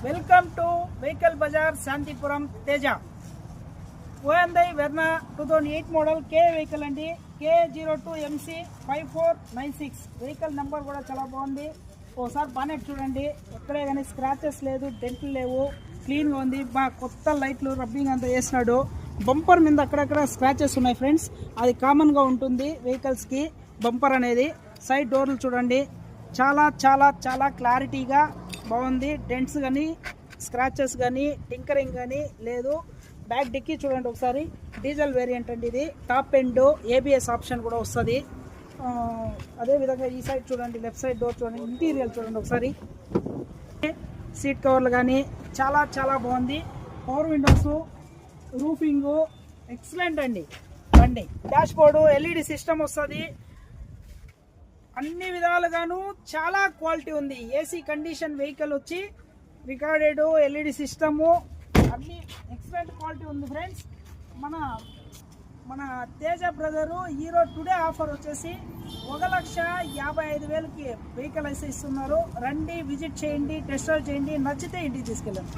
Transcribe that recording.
Welcome to vehicle Bazaar Shantipuram Teja ఓఎంఐ Verna 2008 model కే vehicle అండి. K02MC 5496 వెహికల్ నెంబర్ కూడా చాలా బాగుంది. ఓసారి బానెట్ చూడండి, ఎక్కడే కానీ స్క్రాచెస్ లేదు, డెంట్లు లేవు, క్లీన్గా ఉంది. బాగా కొత్త లైట్లు రబ్బింగ్ అంతా వేసినాడు. బంపర్ మీద అక్కడక్కడ స్క్రాచెస్ ఉన్నాయి ఫ్రెండ్స్, అది కామన్గా ఉంటుంది వెహికల్స్కి. బంపర్ అనేది సైడ్ డోర్లు చూడండి, చాలా చాలా చాలా క్లారిటీగా బాగుంది. డెంట్స్ కానీ స్క్రాచెస్ కానీ టింకరింగ్ కానీ లేదు. బ్యాక్ డిక్కీ చూడండి ఒకసారి, డీజిల్ వేరియంట్ అండి ఇది. టాప్ ఎండ్ ABS ఆప్షన్ కూడా వస్తుంది. అదేవిధంగా ఈ సైడ్ చూడండి, లెఫ్ట్ సైడ్ డోర్ చూడండి, ఇంటీరియర్ చూడండి ఒకసారి. సీట్ కవర్లు కానీ చాలా చాలా బాగుంది. పవర్ విండోస్, రూఫింగ్ ఎక్సలెంట్ అండి బండి. డాష్ బోర్డు LED సిస్టమ్ వస్తుంది. అన్ని విధాలుగాను చాలా క్వాలిటీ ఉంది. AC కండిషన్ వెహికల్ వచ్చి రికార్డెడ్ LED సిస్టము అన్ని ఎక్సలెంట్ క్వాలిటీ ఉంది ఫ్రెండ్స్. మన Teja brother hero today offer వచ్చేసి 1,55,000కి వెహికల్ అయితే ఇస్తున్నారు. రండి, విజిట్ చేయండి, టెస్ట్ డ్రైవ్ చేయండి, నచ్చితే ఇంటికి తీసుకెళ్ళండి.